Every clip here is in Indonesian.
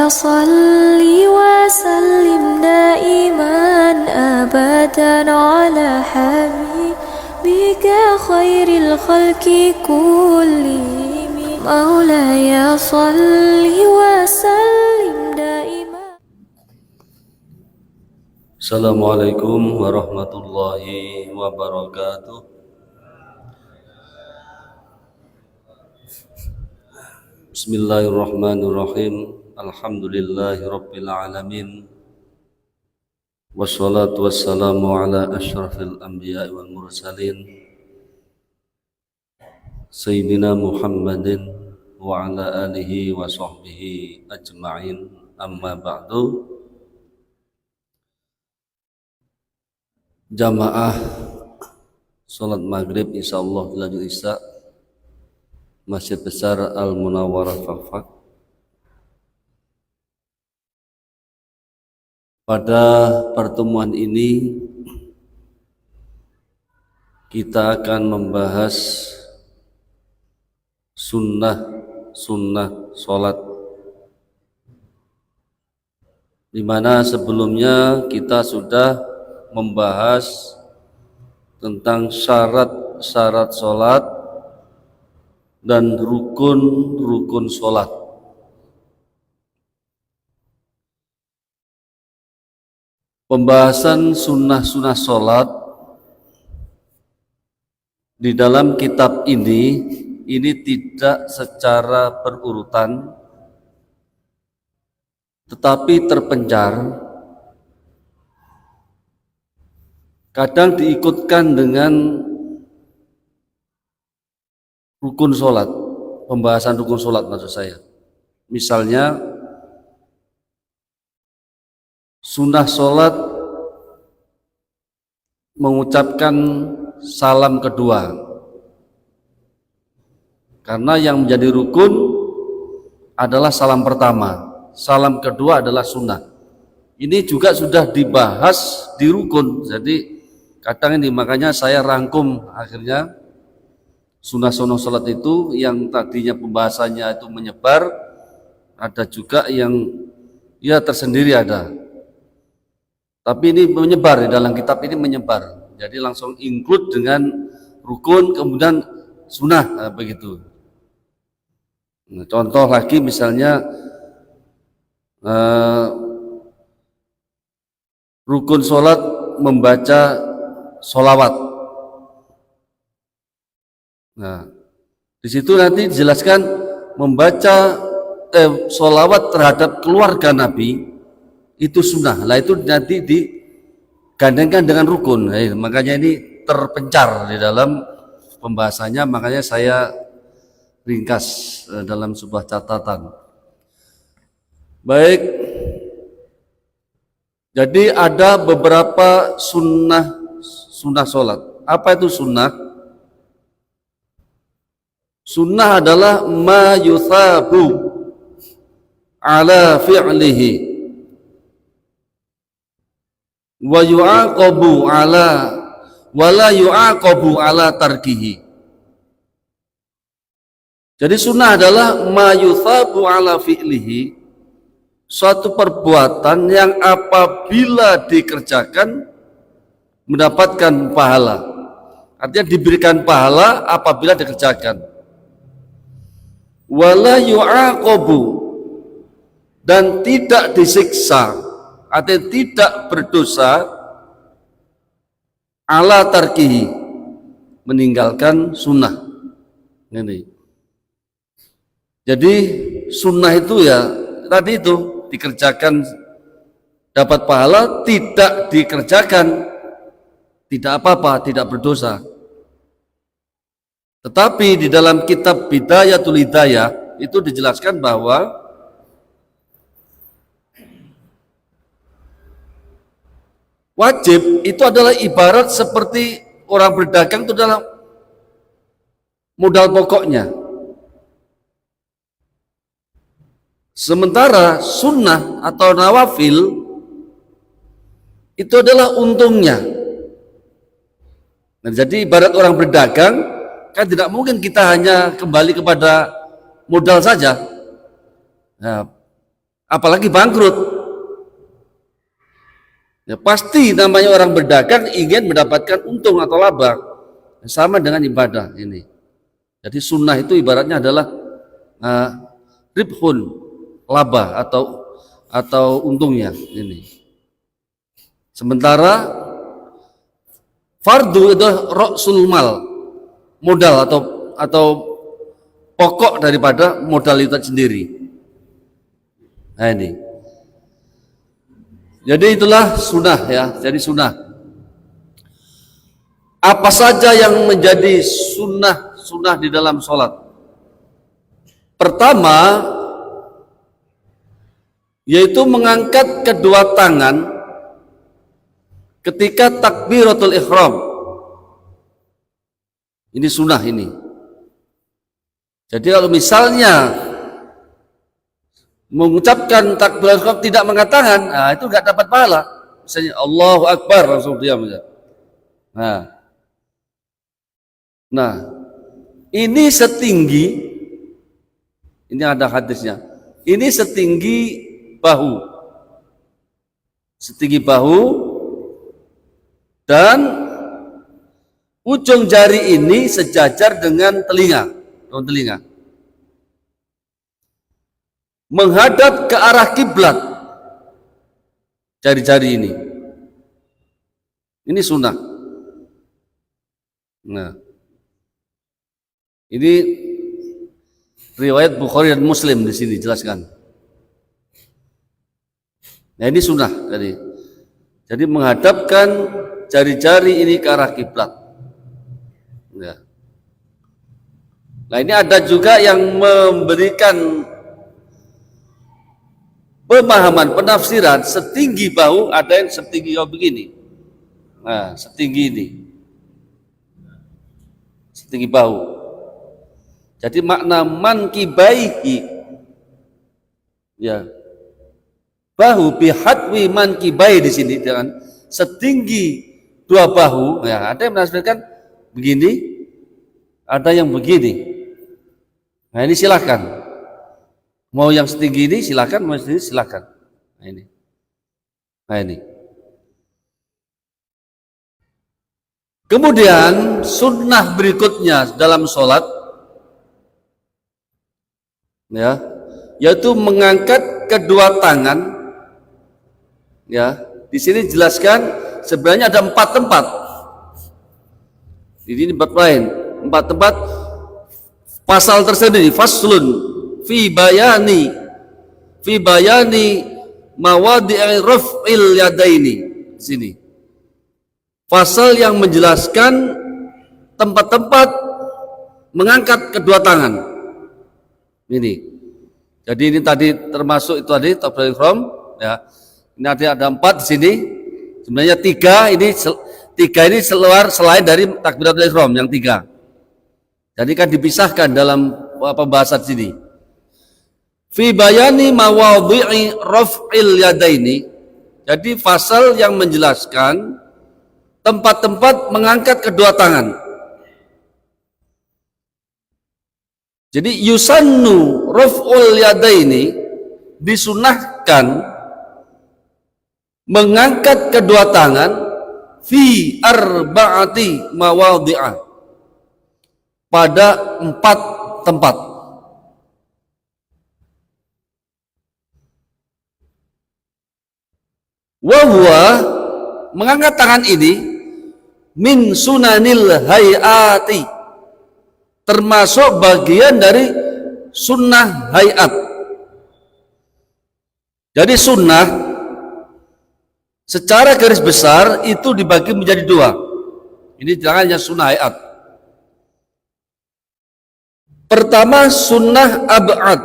صل وسلم دائما أبدا على حبيبك خير الخلق كلهم مولاي صل وسلم دائما. Assalamualaikum warahmatullahi wabarakatuh. Bismillahirrahmanirrahim. Alhamdulillahi rabbil alamin. Wassalatu wassalamu ala asyrafil anbiya'i wal mursalin Sayyidina Muhammadin wa ala alihi wa sahbihi ajma'in. Amma ba'du. Jamaah salat maghrib insyaallah dilanjut isya Masjid Besar Al-Munawwarah Faqfaq. Pada pertemuan ini kita akan membahas sunnah sholat, di mana sebelumnya kita sudah membahas tentang syarat sholat dan rukun sholat. Pembahasan sunnah sholat di dalam kitab ini tidak secara berurutan, tetapi terpencar. Kadang diikutkan dengan rukun sholat, pembahasan rukun sholat maksud saya. Misalnya sunnah sholat mengucapkan salam kedua, karena yang menjadi rukun adalah salam pertama, salam kedua adalah sunnah. Ini juga sudah dibahas di rukun, jadi kadang ini makanya saya rangkum akhirnya sunnah sholat itu yang tadinya pembahasannya itu menyebar, ada juga yang ya tersendiri ada. Tapi ini menyebar, di dalam kitab ini menyebar. Jadi langsung include dengan rukun kemudian sunnah, begitu. Nah, contoh lagi misalnya rukun sholat membaca sholawat. Nah, di situ nanti dijelaskan membaca sholawat terhadap keluarga Nabi itu sunnah. Lah itu nanti digandengkan dengan rukun. Makanya ini terpencar di dalam pembahasannya. Makanya saya ringkas dalam sebuah catatan. Baik. Jadi ada beberapa sunnah sholat. Apa itu sunnah? Sunnah adalah ma yuthabu ala fi'lihi wa yu'aqabu ala wa la yu'aqabu ala tarkihi. Jadi sunnah adalah ma yuthabu ala fi'lihi, suatu perbuatan yang apabila dikerjakan mendapatkan pahala. Artinya diberikan pahala apabila dikerjakan. Wala yu'aqabu, dan tidak disiksa, artinya tidak berdosa, ala tarkihi, meninggalkan sunnah. Ini. Jadi sunnah itu ya tadi itu dikerjakan dapat pahala, tidak dikerjakan tidak apa-apa, tidak berdosa. Tetapi di dalam kitab Bidayatul Hidayah itu dijelaskan bahwa wajib itu adalah ibarat seperti orang berdagang itu adalah modal pokoknya. Sementara sunnah atau nawafil itu adalah untungnya. Nah, jadi ibarat orang berdagang, kan tidak mungkin kita hanya kembali kepada modal saja. Nah, apalagi bangkrut. Ya, pasti namanya orang berdagang ingin mendapatkan untung atau laba, sama dengan ibadah ini. Jadi sunnah itu ibaratnya adalah ribhun, laba atau untungnya ini. Sementara fardu itu ra'sul mal, modal atau pokok daripada modal itu sendiri. Nah ini. Jadi itulah sunnah ya. Jadi sunnah. Apa saja yang menjadi sunnah di dalam sholat? Pertama, yaitu mengangkat kedua tangan ketika takbiratul ihram. Ini sunnah ini. Jadi kalau misalnya mengucapkan takbiratul ihram tidak mengangkat tangan, nah itu enggak dapat pahala. Misalnya Allahu Akbar langsung diam saja. Nah, ini setinggi, ini ada hadisnya. Ini setinggi bahu, dan ujung jari ini sejajar dengan telinga, menghadap ke arah kiblat. Jari-jari ini sunnah. Nah, ini riwayat Bukhari dan Muslim di sini jelaskan. Nah, ini sunnah tadi. Jadi menghadapkan jari-jari ini ke arah kiblat. Ya. Nah, ini ada juga yang memberikan pemahaman, penafsiran setinggi bahu, ada yang setinggi begini. Nah, setinggi ini. Setinggi bahu. Jadi makna mankibaihi, ya, bahu bihadwi mankibai di sini dengan setinggi dua bahu. Ya, ada yang menafsirkan begini, ada yang begini. Nah, ini silakan. Mau yang setinggi ini silakan, mau yang setinggi silakan. Nah ini. Kemudian sunnah berikutnya dalam sholat, ya, yaitu mengangkat kedua tangan. Ya, di sini jelaskan sebenarnya ada 4 tempat. Ini 4 lain, 4 tempat pasal tersendiri. Faslun fi bayani mawadi'i raf'il yadaini. Sini pasal yang menjelaskan tempat-tempat mengangkat kedua tangan ini. Jadi ini tadi termasuk itu tadi takbiratul ihram, ya. Ini ada 4 di sini. Sebenarnya 3 ini selain dari takbiratul ihram yang 3. Jadi kan dipisahkan dalam pembahasan sini. Fi bayani mawadhi'i raf'il yadaini. Jadi pasal yang menjelaskan tempat-tempat mengangkat kedua tangan. Jadi yusannu raf'ul yadaini, disunahkan mengangkat kedua tangan fi arba'ati mawadhi'a, pada 4 tempat. Wa huwa, mengangkat tangan ini min sunanil hayati, termasuk bagian dari sunnah hayat. Jadi sunnah secara garis besar itu dibagi menjadi 2. Ini jangan hanya sunnah hayat. Pertama sunnah ab'ad,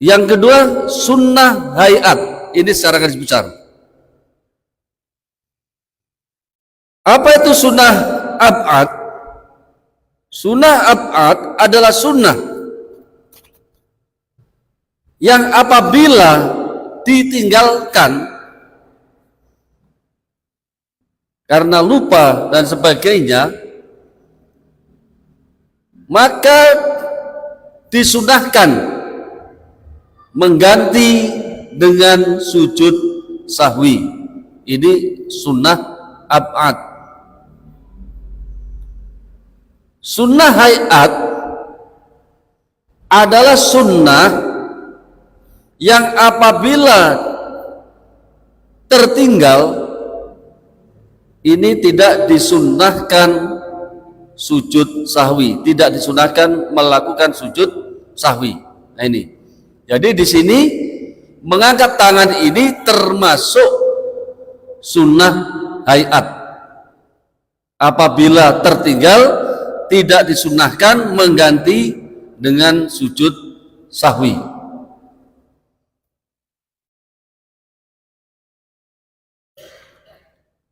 yang kedua sunnah hayat. Ini secara garis besar. Apa itu sunnah ab'ad? Sunnah ab'ad adalah sunnah yang apabila ditinggalkan karena lupa dan sebagainya, maka disunahkan mengganti dengan sujud sahwi. Ini sunnah ab'ad. Sunnah hayat adalah sunnah yang apabila tertinggal ini tidak disunnahkan sujud sahwi, tidak disunnahkan melakukan sujud sahwi. Nah ini. Jadi di sini mengangkat tangan ini termasuk sunnah hayat. Apabila tertinggal tidak disunnahkan mengganti dengan sujud sahwi.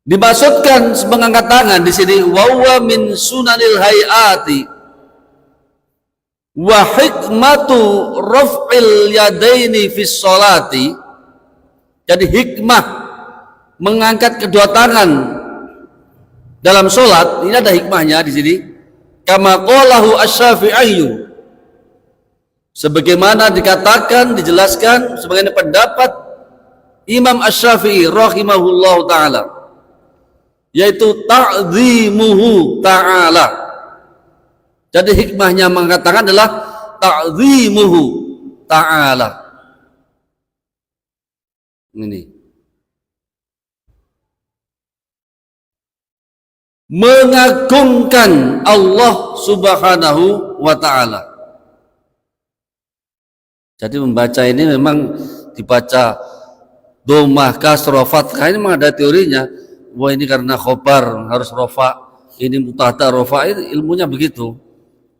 Dimaksudkan mengangkat tangan di sini wa min sunanil hayati wa hikmatu raf'il yadaini fi sholati. Jadi hikmah mengangkat kedua tangan dalam sholat ini ada hikmahnya di sini. Kama qalahu asy-Syafi'i, sebagaimana dikatakan dijelaskan sebagai pendapat Imam Asy-Syafi'i rahimahullahu taala, yaitu ta'zimuhu ta'ala. Jadi hikmahnya mengatakan adalah ta'zimuhu ta'ala. Ini mengagungkan Allah subhanahu wa ta'ala. Jadi membaca ini memang dibaca domah, kasroh, fathah, ini memang ada teorinya. Wah ini karena khobar harus rofa, ini mutahta rofa, itu ilmunya begitu.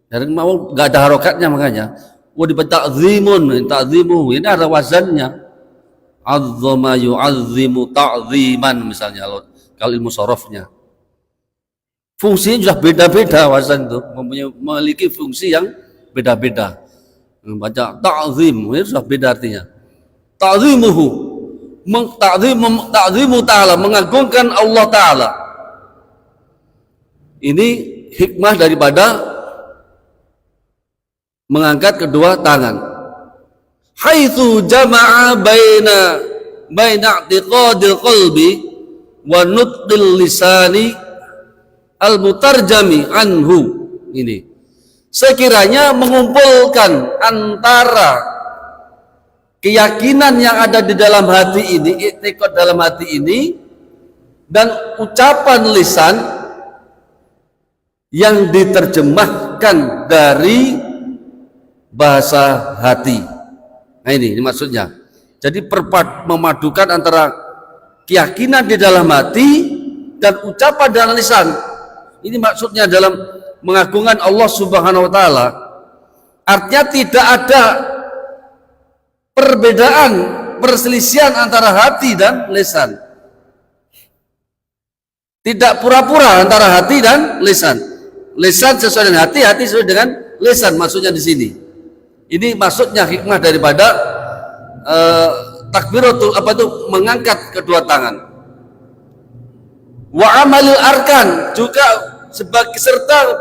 Dari mau nggak ada harokatnya makanya. Wah dibaca ta'zimun, ta'zimuhu, ini ada wazannya. Azzama yu'azzimu ta'ziman misalnya kalau ilmu sorofnya. Fungsinya sudah beda-beda wazan itu, memiliki fungsi yang beda-beda. Baca ta'zim, ini sudah beda artinya. Ta'zimuhu, ta'zimu ta'ala, mengagungkan Allah ta'ala. Ini hikmah daripada mengangkat kedua tangan. Haitsu jama'a baina i'tiqadil qalbi wa nutqil lisani al-mutarjami anhu. Ini sekiranya mengumpulkan antara keyakinan yang ada di dalam hati ini, i'tiqad dalam hati ini, dan ucapan lisan yang diterjemahkan dari bahasa hati. Nah ini maksudnya. Jadi memadukan antara keyakinan di dalam hati dan ucapan dalam lisan. Ini maksudnya dalam mengagungkan Allah subhanahu wa ta'ala. Artinya tidak ada perbedaan, perselisihan antara hati dan lisan. Tidak pura-pura antara hati dan lisan. Lisan sesuai dengan hati, hati sesuai dengan lisan, maksudnya di sini. Ini maksudnya hikmah daripada takbiratul mengangkat kedua tangan. Wa amalil arkan, juga sebagai serta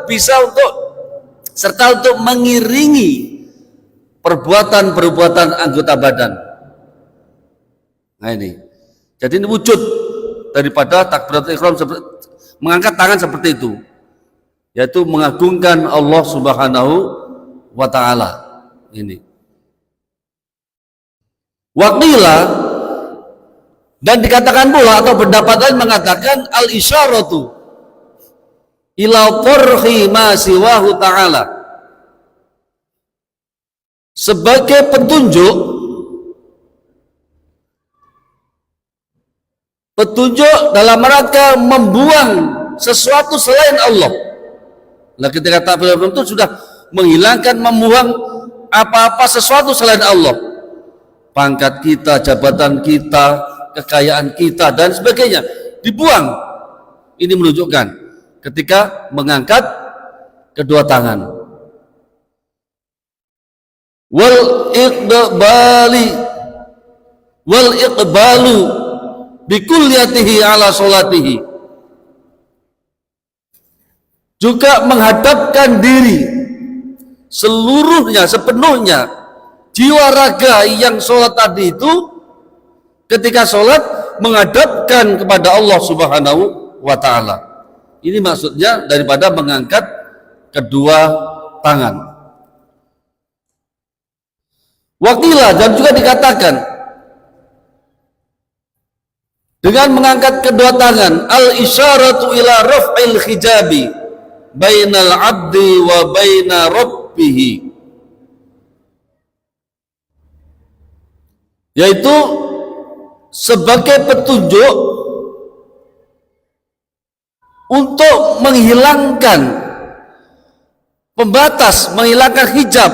untuk mengiringi perbuatan-perbuatan anggota badan. Nah ini. Jadi ini wujud daripada takbiratul ihram, mengangkat tangan seperti itu, yaitu mengagungkan Allah subhanahu wa ta'ala. Ini waqila, dan dikatakan pula atau pendapat lain mengatakan al-isyaratu ila tarhi ma siwahu ta'ala, sebagai petunjuk dalam rangka membuang sesuatu selain Allah. Nah ketika takbir itu sudah menghilangkan, membuang apa-apa sesuatu selain Allah, pangkat kita, jabatan kita, kekayaan kita dan sebagainya dibuang. Ini menunjukkan ketika mengangkat kedua tangan. Wal iqbalu bikulliyatihi ala sholatihi, juga menghadapkan diri seluruhnya, sepenuhnya jiwa raga yang sholat tadi itu ketika sholat menghadapkan kepada Allah Subhanahu wa ta'ala. Ini maksudnya daripada mengangkat kedua tangan. Wakilah, dan juga dikatakan dengan mengangkat kedua tangan, al-isyaratu ila raf'il hijabi bainal abdi wa baina rabbihi, yaitu sebagai petunjuk untuk menghilangkan pembatas, menghilangkan hijab,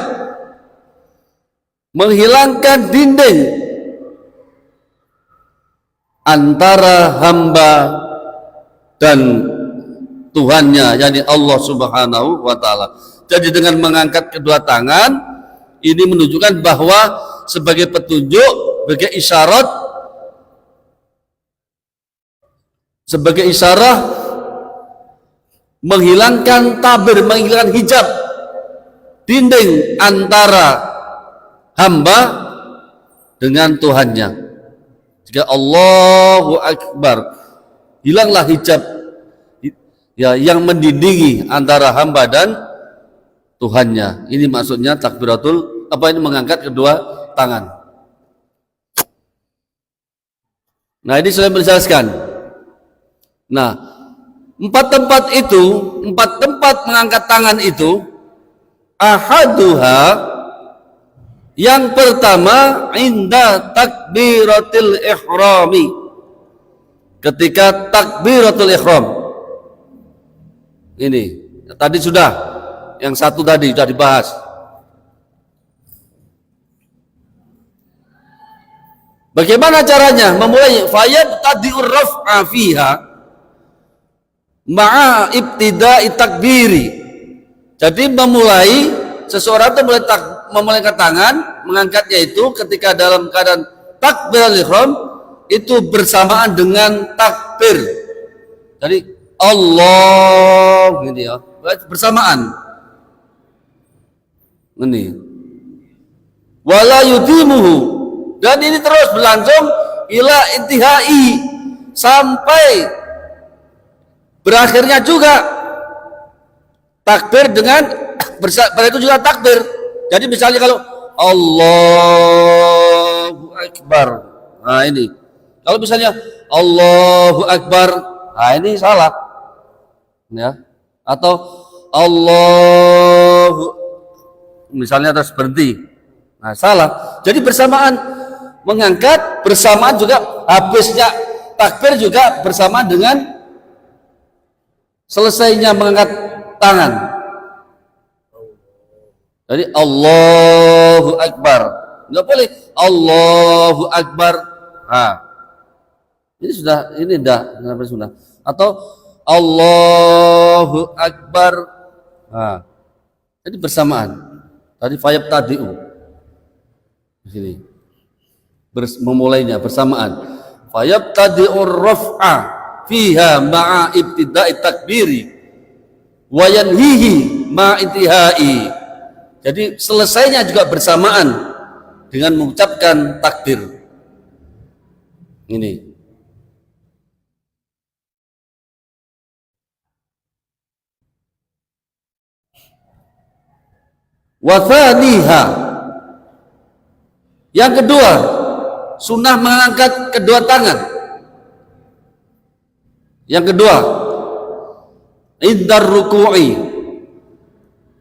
menghilangkan dinding antara hamba dan Tuhannya, yakni Allah Subhanahu wa ta'ala. Jadi dengan mengangkat kedua tangan ini menunjukkan bahwa sebagai petunjuk, sebagai isyarah menghilangkan tabir, menghilangkan hijab, dinding antara hamba dengan Tuhannya. Jika Allahu Akbar, hilanglah hijab ya yang mendindingi antara hamba dan Tuhannya. Ini maksudnya takbiratul ini mengangkat kedua tangan. Nah, ini saya menjelaskan. Nah, empat tempat mengangkat tangan itu, ahaduha, yang pertama inda takbiratul ihrami, ketika takbiratul ihram. Ini tadi sudah, yang satu tadi sudah dibahas. Bagaimana caranya memulai? Fayabtadi'ur raf'a fiha ma'a ibtida'i takbiri. Jadi memulai, seseorang itu memulai ke tangan, mengangkatnya itu ketika dalam keadaan takbir al-ihram itu bersamaan dengan takbir. Jadi Allah gitu ya, bersamaan. Ini wala yudimuhu, dan ini terus berlangsung ila intihai, sampai berakhirnya juga takbir dengan pada itu juga takbir. Jadi misalnya kalau Allahu Akbar, nah ini kalau misalnya Allahu Akbar, nah ini salah ya. Atau Allahu misalnya terus berhenti, nah salah. Jadi bersamaan mengangkat, bersamaan juga habisnya takbir juga bersamaan dengan selesainya mengangkat tangan. Jadi Allahu Akbar, nggak boleh Allahu Akbar. Nah, ini sudah. Atau Allahu Akbar. Nah, jadi bersamaan. Tadi fayab tadi'u di sini memulainya bersamaan. Fayab tadi'ur raf'a fiha ma'a ibtida'i takbiri wa yanhihi ma'a intihai. Jadi selesainya juga bersamaan dengan mengucapkan takbir. Ini. Wa thaniha, yang kedua, sunnah mengangkat kedua tangan. Yang kedua, indar ruku'i,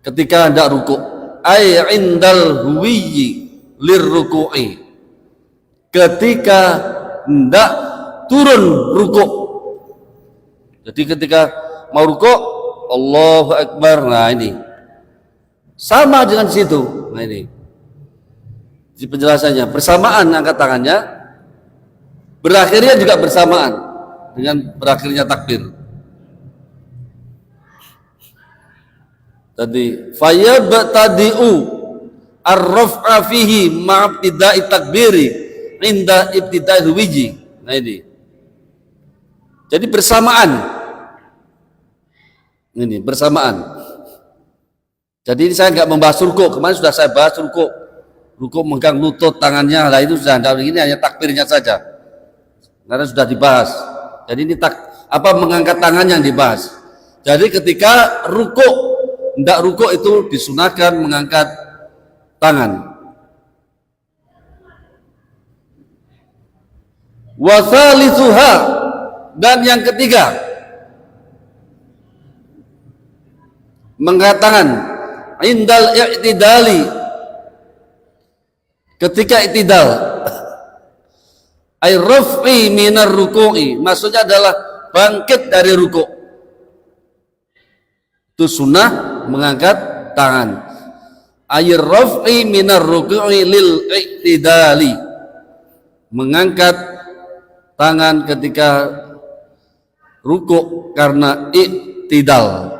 ketika hendak ruku', ay indal huwiyyi lirruku'i, ketika hendak turun ruku'. Jadi ketika mau ruku', Allahu Akbar, nah ini sama dengan situ. Nah ini di penjelasannya bersamaan angkat tangannya, berakhirnya juga bersamaan dengan berakhirnya takbir. Tadi fayabtadi'u ar-raf'a fihi ma'ibtida'i takbiri inda ibtida'i wiji. Nah ini jadi bersamaan, ini bersamaan. Jadi ini saya nggak membahas ruku', kemarin sudah saya bahas ruku'. rukuk megang lutut tangannya, lah itu sudah tidak, ini hanya takbirnya saja karena sudah dibahas. Jadi ini mengangkat tangan yang dibahas. Jadi ketika rukuk, hendak rukuk itu disunahkan mengangkat tangan. Wa thalithuha, dan yang ketiga mengangkat tangan indal i'tidali, ketika i'tidal, ay raf'i minar ruku'i, maksudnya adalah bangkit dari rukuk. Itu sunnah mengangkat tangan. Ay raf'i minar ruku'i lil i'tidali, mengangkat tangan ketika rukuk karena i'tidal.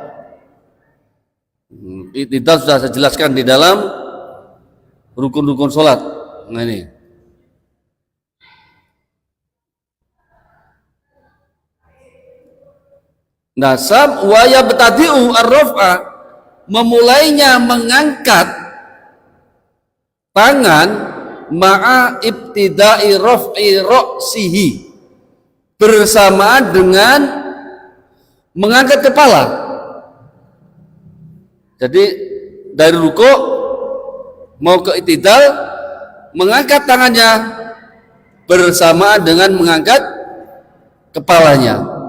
I'tidal sudah saya jelaskan di dalam rukun-rukun sholat. Nah ini. Nasab wa yabtadi'u ar-raf'a, memulainya mengangkat tangan ma'a ibtida'i raf'i ra'sihi, bersamaan dengan mengangkat kepala. Jadi dari rukuk mau ke i'tidal, mengangkat tangannya bersamaan dengan mengangkat kepalanya.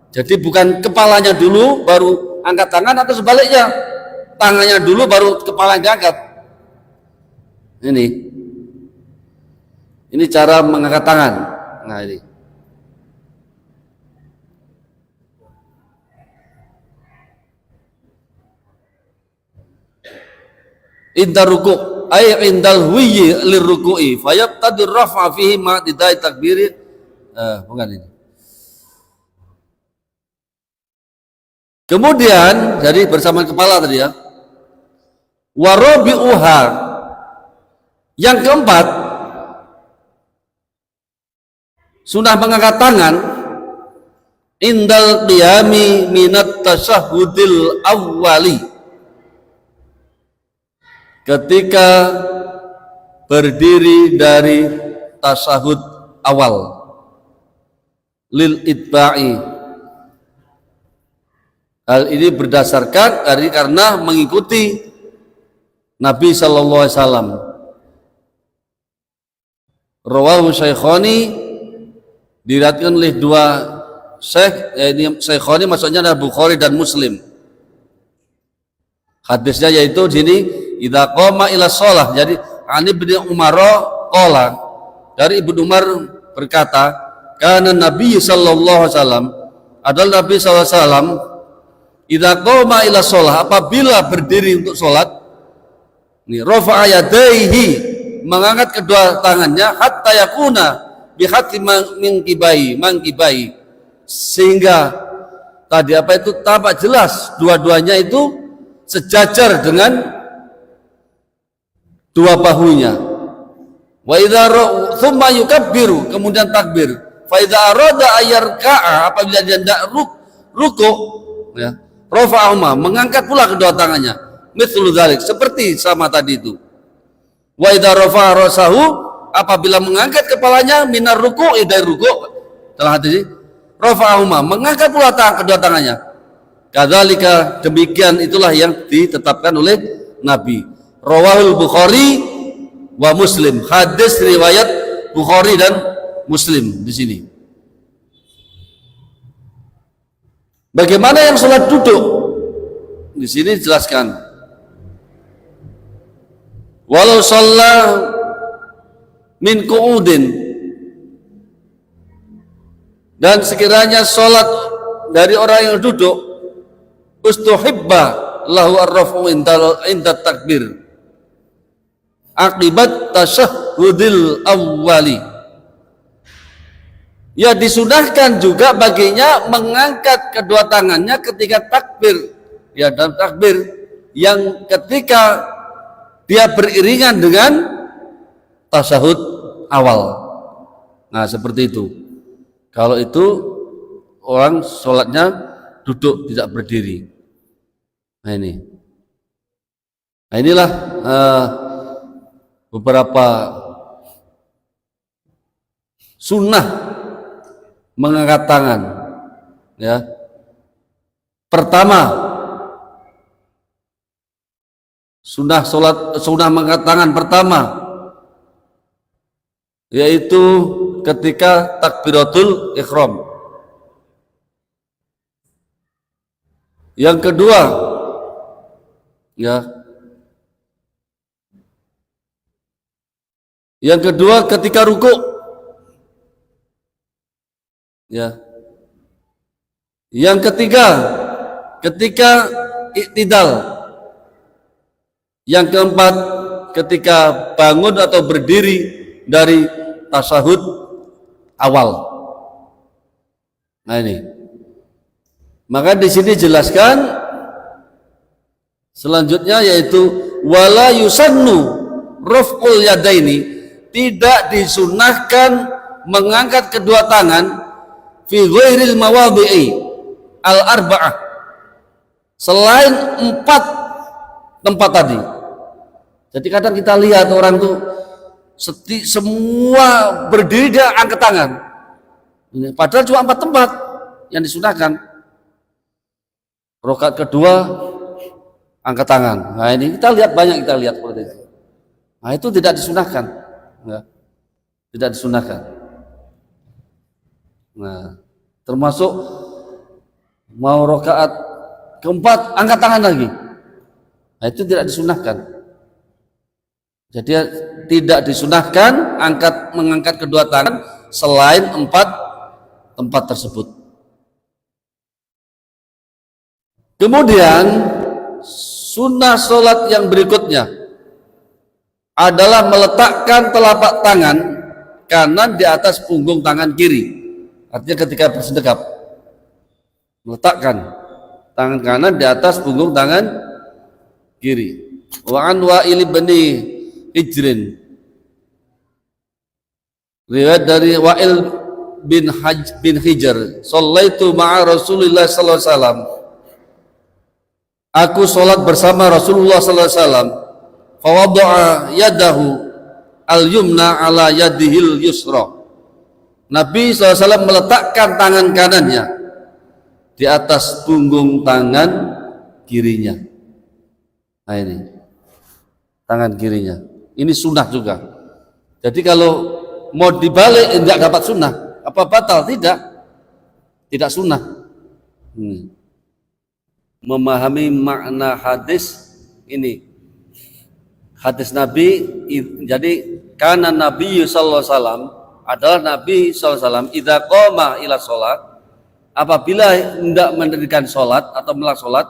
Jadi bukan kepalanya dulu baru angkat tangan, atau sebaliknya tangannya dulu baru kepala diangkat. Ini cara mengangkat tangan. Nah ini. Indal ruku' ay indal huyi lirruku'i fayabtadir raf'a fihi ma tidai takbiri. Bukan ini. Kemudian jadi bersama kepala tadi ya. Warabi'uha, yang keempat sunnah mengangkat tangan indal qiyami minat tasyahudil awwali, ketika berdiri dari tasyahud awal, lil itba'i, hal ini berdasarkan karena mengikuti Nabi sallallahu alaihi wasallam. Rawahu Syaikhani, diriwayatkan oleh dua syekh, ini Syaikhani maksudnya adalah Bukhari dan Muslim. Hadisnya yaitu di sini idza qama ila shalah. Jadi Ani bin Umar qala, dari Ibnu Umar berkata, kana Nabi sallallahu alaihi wasallam, adalah Nabi sallallahu alaihi wasallam idza qama ila shalah, apabila berdiri untuk salat, ini rafa'a yadayhi, mengangkat kedua tangannya, hatta yakuna bihati mangkibai, sehingga tadi itu tampak jelas dua-duanya itu sejajar dengan dua bahunya. Wa idza thumma yukabbiru, kemudian takbir. Fa idza arada ayarka'a, apabila dia hendak rukuk ya, rafa'ahuma, mengangkat pula kedua tangannya. Mithlu dzalik, seperti sama tadi itu. Wa idza rafa'a rasahu, apabila mengangkat kepalanya minar ruku'i, dari rukuk, telah hadis rafa'ahuma, mengangkat pula kedua tangannya. Kadzalika, demikian itulah yang ditetapkan oleh Nabi. Rawahul Bukhari wa Muslim, hadis riwayat Bukhari dan Muslim di sini. Bagaimana yang sholat duduk? Di sini dijelaskan. Walau shalla min qu'udin, dan sekiranya sholat dari orang yang duduk, ustuhibba lahu ar-rafu inda takbir akibat tasyahudil awwali, ya disunahkan juga baginya mengangkat kedua tangannya ketika takbir, ya dalam takbir yang ketika dia beriringan dengan tasyahud awal. Nah seperti itu. Kalau itu orang sholatnya duduk, tidak berdiri. Nah ini, nah inilah beberapa sunnah mengangkat tangan. Ya, pertama sunnah mengangkat tangan pertama yaitu ketika takbiratul ihram. Yang kedua, ya, yang kedua ketika ruku, ya. Yang ketiga ketika iktidal. Yang keempat ketika bangun atau berdiri dari tasyahud awal. Nah ini. Maka di sini jelaskan selanjutnya yaitu wala yusannu raf'ul yadaini, tidak disunahkan mengangkat kedua tangan fi ghairil mawadhi'i al-arba'ah, selain 4 tempat tadi. Jadi kadang kita lihat orang tuh semua berdiri dia angkat tangan. Padahal cuma 4 tempat yang disunahkan. Rakaat kedua angkat tangan. Nah ini kita lihat banyak seperti itu. Nah itu tidak disunahkan. Ya. Tidak disunahkan. Nah termasuk mau rakaat keempat angkat tangan lagi. Nah itu tidak disunahkan. Jadi tidak disunahkan mengangkat kedua tangan selain 4 tempat tersebut. Kemudian sunnah sholat yang berikutnya adalah meletakkan telapak tangan kanan di atas punggung tangan kiri. Artinya ketika bersedekap, meletakkan tangan kanan di atas punggung tangan kiri. Wa an Wa'il bin Hijrin, riwayat dari Wa'il bin Hijr, shallaitu ma'a Rasulillah sallallahu alaihi wasallam, aku sholat bersama Rasulullah sallallahu alaihi wasallam, fa wada'a yadahu al-yumna ala yadihil yusra. Nabi SAW meletakkan tangan kanannya di atas punggung tangan kirinya. Nah ini tangan kirinya. Ini sunnah juga. Jadi kalau mau dibalik tidak dapat sunnah, apa batal? Tidak sunnah. Memahami makna hadis ini, hadis Nabi. Jadi karena Nabi sallallahu alaihi wasallam adalah Nabi sallallahu alaihi wasallam idza qama ila sholat, apabila hendak mendirikan sholat atau melaksanakan sholat,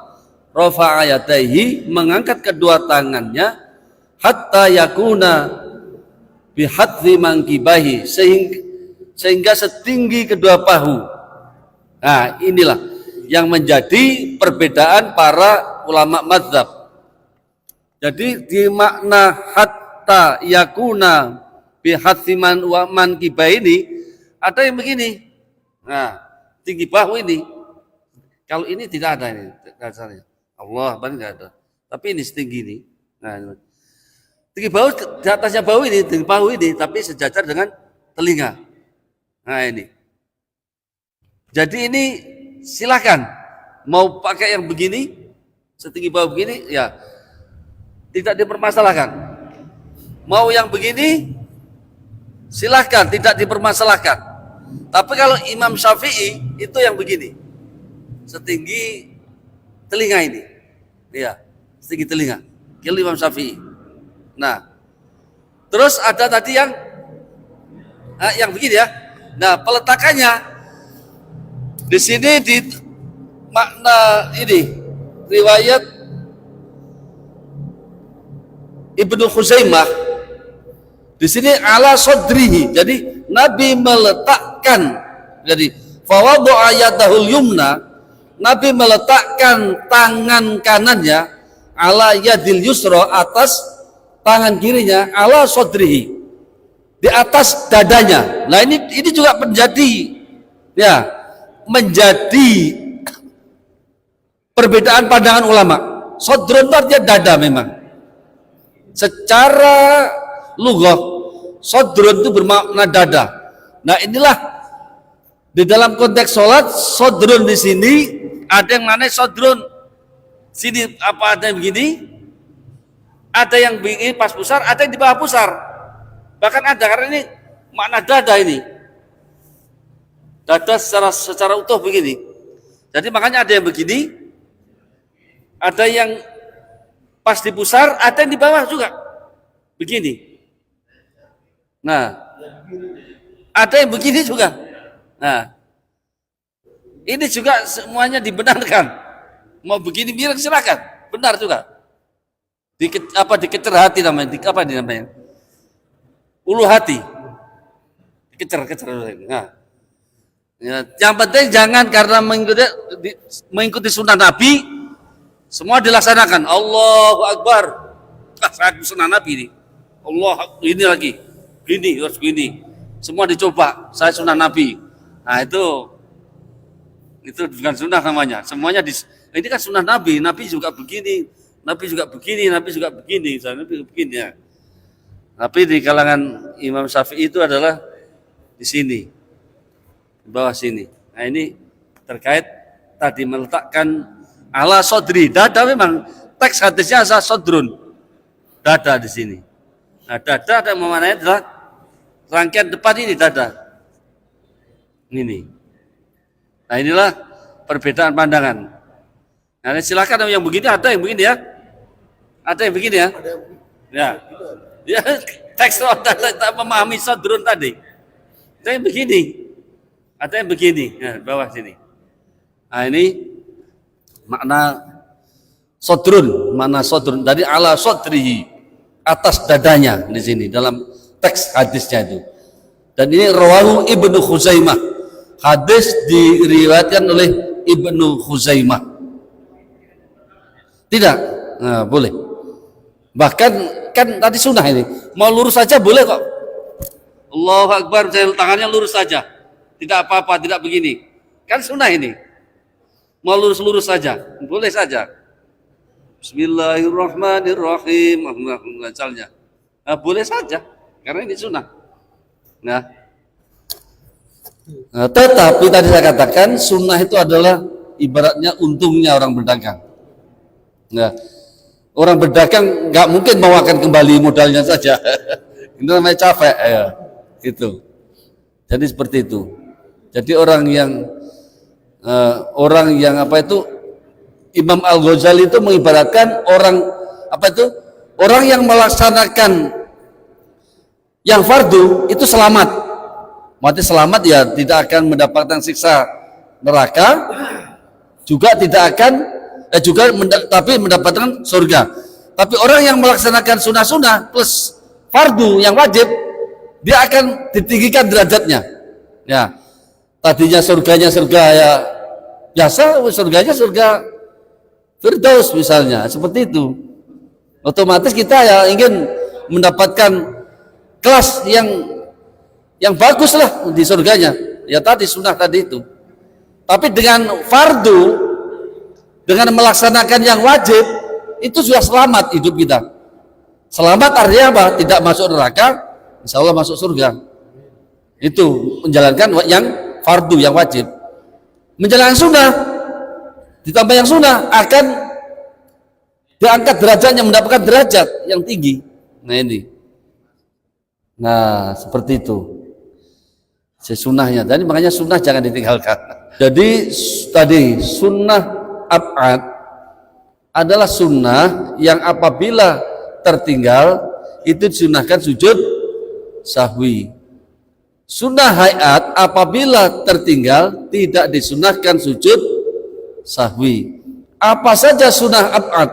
rafa'a yadaihi, mengangkat kedua tangannya, hatta yakuna bihadzi mangkibahi, sehingga setinggi kedua bahu. Nah inilah yang menjadi perbedaan para ulama mazhab. Jadi di makna hatta yakuna bihadzi mankibahi ini ada yang begini. Nah tinggi bahu ini, kalau ini tidak ada ini dasarnya. Allah banyak nggak ada. Tapi ini setinggi ini. Nah, tinggi bahu di atasnya bahu ini, tinggi bahu ini, tapi sejajar dengan telinga. Nah ini. Jadi ini silakan mau pakai yang begini, setinggi bahu begini, ya tidak dipermasalahkan. Mau yang begini, silakan, tidak dipermasalahkan. Tapi kalau Imam Syafi'i itu yang begini, setinggi telinga ini, ya, setinggi telinga. Kalau Imam Syafi'i. Nah, terus ada tadi yang begini ya. Nah, peletakannya di sini di makna ini riwayat Ibnu Khuzaimah di sini ala sodrihi. Jadi Nabi meletakkan, jadi fawadha'a yadahul yumna, Nabi meletakkan tangan kanannya ala yadil yusra, atas tangan kirinya ala sodrihi, di atas dadanya. Nah ini juga menjadi perbedaan pandangan ulama. Sodron itu artinya dada memang. Secara lughah. Sodrun itu bermakna dada. Nah inilah di dalam konteks sholat, sodrun di sini ada yang mana sodrun sini apa ada yang begini, ada yang begini pas pusar, ada yang di bawah pusar. Bahkan ada karena ini makna dada ini, dada secara utuh begini. Jadi makanya ada yang begini, ada yang pas di pusar, ada yang di bawah juga begini. Nah, ada yang begini juga. Nah, ini juga semuanya dibenarkan. Mau begini biar silakan, benar juga. Dikecer hati namanya, apa namanya? Ulu hati. Dikecer. Nah, ya, yang penting jangan karena mengikuti sunnah Nabi semua dilaksanakan. Allahu Akbar. Saya sunnah Nabi ini. Allah ini lagi. Gini, harus gini. Semua dicoba. Saya sunnah Nabi. Nah itu bukan sunnah namanya. Semuanya ini kan sunnah Nabi. Nabi juga begini. Nabi juga begini. Nabi juga begini. Nabi begini ya. Tapi di kalangan Imam Syafi'i itu adalah di sini, di bawah sini. Nah ini terkait tadi meletakkan ala sodri. Dada memang teks hadisnya asa sodrun. Dada di sini. Nah dada ada memananya adalah rangkaian depan ini dada. Ini. Nah inilah perbedaan pandangan. Nah silakan yang begini, ada yang begini ya. Ada yang begini ya. Ya. Ya teks tak memahami sodrun tadi. Ada yang begini. Ada yang begini. Nah, bawah sini. Nah ini makna sodrun. Makna sodrun dari ala sodrihi, atas dadanya di sini dalam teks hadisnya itu. Dan ini rawahu Ibnu Khuzaimah. Hadis diriwayatkan oleh Ibnu Khuzaimah. Tidak, nah, boleh. Bahkan kan tadi sunnah ini, mau lurus saja boleh kok. Allahu Akbar, tangannya lurus saja, tidak apa-apa, tidak begini. Kan sunnah ini. Mau lurus-lurus saja, boleh saja. Bismillahirrahmanirrahim. Nah, boleh saja, karena ini sunnah. Nah, tetapi tadi saya katakan sunnah itu adalah ibaratnya untungnya orang berdagang. Nah, orang berdagang nggak mungkin bawakan kembali modalnya saja. Ini namanya capek ya, itu. Jadi seperti itu. Jadi orang yang apa itu, Imam Al-Ghazali itu mengibaratkan orang apa itu, orang yang melaksanakan yang fardu itu selamat. Mati selamat ya tidak akan mendapatkan siksa neraka, juga tidak akan tapi mendapatkan surga. Tapi orang yang melaksanakan sunnah-sunnah plus fardu yang wajib, dia akan ditinggikan derajatnya. Ya, tadinya surganya surga ya biasa, surganya surga Firdaus misalnya, seperti itu. Otomatis kita ya ingin mendapatkan kelas yang bagus lah di surganya. Ya tadi sunnah tadi itu. Tapi dengan fardu, dengan melaksanakan yang wajib, itu sudah selamat hidup kita. Selamat artinya apa? Tidak masuk neraka, insya Allah masuk surga. Itu menjalankan yang fardu, yang wajib. Menjalankan sunnah, ditambah yang sunnah akan diangkat derajatnya, mendapatkan derajat yang tinggi. Nah ini. Nah seperti itu. Sesunnahnya. Jadi makanya sunnah jangan ditinggalkan. Jadi tadi sunnah ab'ad adalah sunnah yang apabila tertinggal itu disunahkan sujud sahwi. Sunnah hayat apabila tertinggal tidak disunahkan sujud sahwi. Apa saja sunnah ab'ad?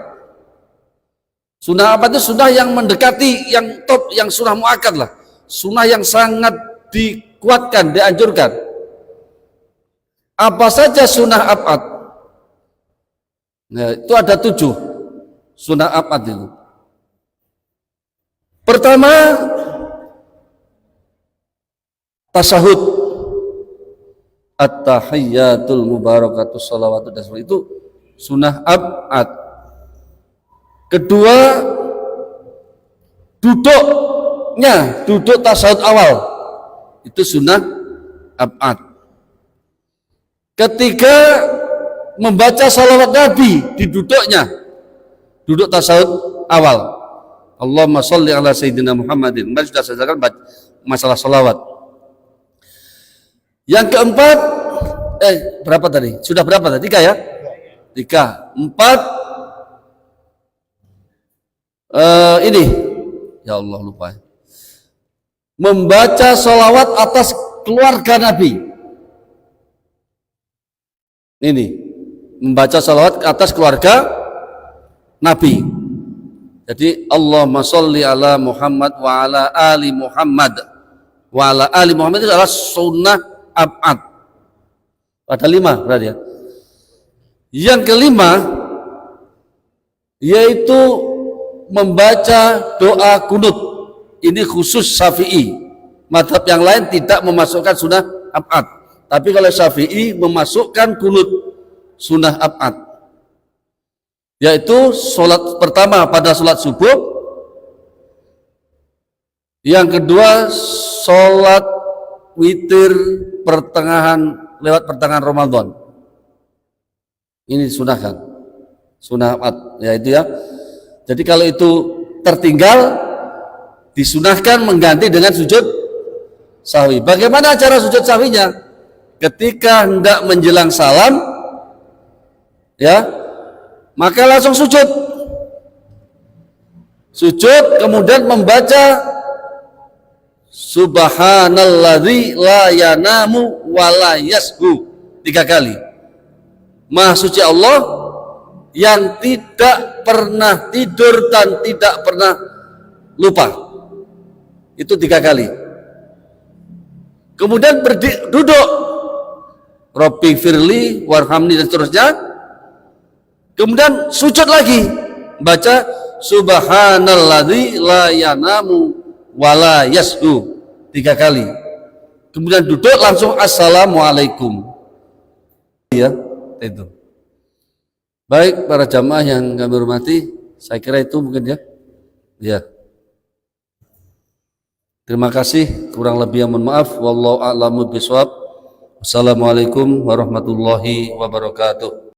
Sunnah ab'ad itu sunnah yang mendekati, yang top, yang sunnah muakkad lah. Sunnah yang sangat dikuatkan, dianjurkan. Apa saja sunnah ab'ad? Nah, itu ada 7 sunnah ab'ad itu. Pertama, tasahud, at-tahiyyatul mubarakatus shalawatu, itu sunnah ab'ad. Kedua, duduk duduknya, duduk tasyahud awal itu sunnah ab'ad. Ketika membaca salawat Nabi di duduknya, duduk tasyahud awal, Allahumma sholli ala sayyidina Muhammadin. Mari sudah selesaikan masalah salawat. Yang keempat, berapa tadi? Sudah berapa tadi? 3 ya? 3. 4 ini, ya Allah lupa. Membaca salawat atas keluarga Nabi. Ini, membaca salawat atas keluarga Nabi. Jadi Allahumma sholli ala Muhammad wa ala ali Muhammad wa ala ali Muhammad itu adalah sunnah ab'ad. Ada 5 berarti ya. Yang kelima yaitu membaca doa kunut. Ini khusus Syafi'i. Mazhab yang lain tidak memasukkan sunnah ab'ad. Tapi kalau Syafi'i memasukkan kunut sunnah ab'ad, yaitu sholat pertama pada sholat subuh, yang kedua sholat witir lewat pertengahan Ramadan. Ini disunahkan, sunnah ab'ad, yaitu ya. Jadi kalau itu tertinggal, disunahkan mengganti dengan sujud sahwi. Bagaimana cara sujud sahwinya? Ketika hendak menjelang salam, ya, maka langsung sujud, kemudian membaca subhanalladzi la yanamu wa la yashu 3 kali. Maha suci Allah yang tidak pernah tidur dan tidak pernah lupa. Itu 3 kali. Kemudian duduk, Rabbi firli warhamni dan seterusnya. Kemudian sujud lagi, baca subhanalladzi la yanamu wa la yashu 3 kali. Kemudian duduk langsung assalamualaikum. Ya, itu. Baik para jamaah yang kami hormati, saya kira itu mungkin ya. Ya. Terima kasih, kurang lebih mohon maaf. Wallahu a'lamu bishawab. Wassalamualaikum warahmatullahi wabarakatuh.